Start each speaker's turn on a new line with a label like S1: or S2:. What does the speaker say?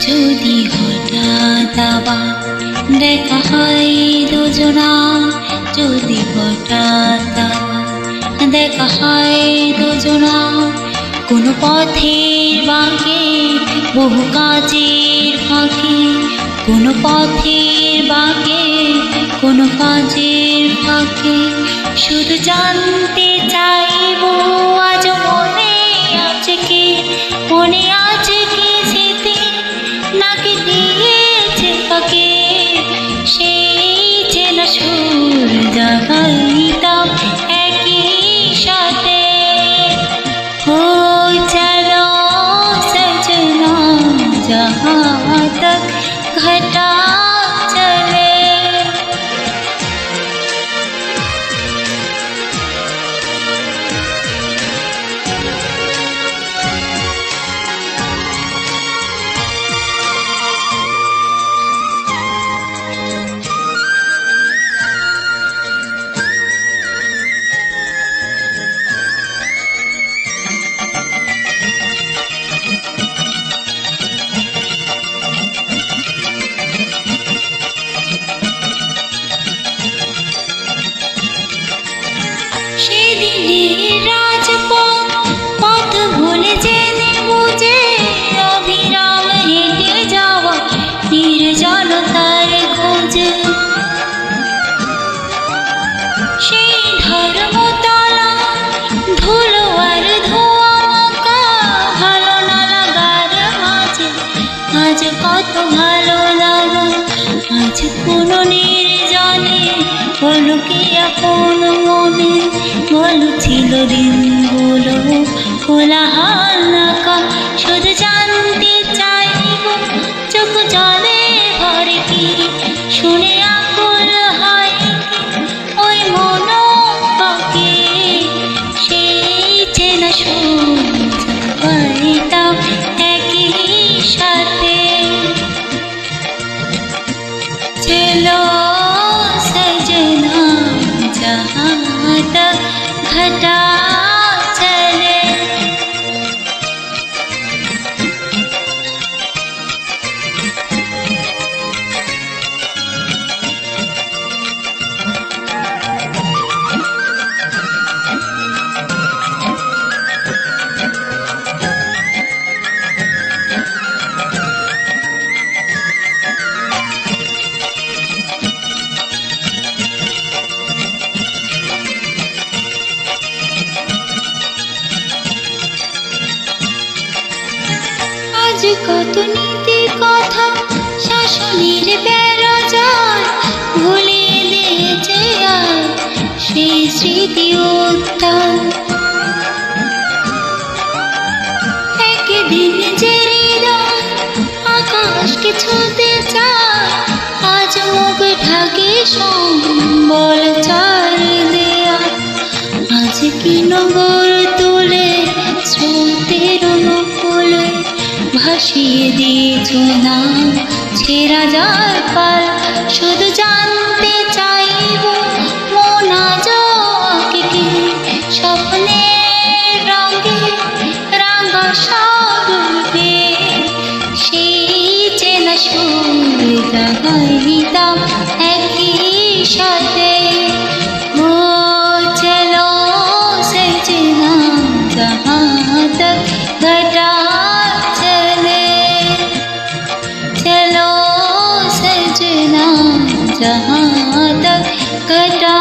S1: যদি হঠাৎ আবার দেখা হয় দুজনার, যদি হঠাৎ আবার দেখা হয় দুজনার, কোনো পথের বাঁকে বহু কাজের ফাঁকে, কোনো পথের বাঁকে কোনো কাজের ফাঁকে, শুধু জানতে চাইব আজ মনে আছে কি, মনে আছে কি স্মৃতি নাকি দিয়েছে ফাঁকে, সেই চেনা সুর জাগাইতাম একই সাথে। हो चलो सजना जहाँ तक घटा चले। সেদিনের রাজপথ পথ ভুলে জেনে বুঝে অবিরাম হেঁটে যাওয়া নির্জনতার খোঁজে, সেই ধর্মতলা ধুলো আর ধোঁয়া মাখা ভালো না লাগার মাঝে আজ কত ভালো লাগা, আজ কোনো নির্জনে বলো কি আপন মনে, বলো ছিল দিনগুলো কোলাহল নাকা, শুধু জানতে চাইব চোখ জলে ভরে কি, শুনে আকুল হয় কি ওই মন পাকে, সেই চেনা সুর জাগাইতাম একই সাথে। चलो सजना जहाँ तक घटा चले। আজ কত নীতি কথা শাসনের বেড়া যায় ভুলিয়ে দিয়েছে আর সেই স্মৃতি উত্তাল, একদিন যে হৃদয় আকাশকে ছুঁতে চায় আজ মুখ ঢাকে সম্বল চার দেয়া, আজ কি নগর তুলে স্রোতের অনুকূলে ভাসিয়ে দিয়েছ না ছেঁড়া যার পাল, শুধু জানতে চাইব মন আজ আঁকে কি স্বপ্নের রঙে রাঙা সাগরে, সেই চেনা সুর জাগাইতাম একই সাথে। हो चलो सजना जहाँ तक घटा चले, चलो सजना जहाँ तक घटा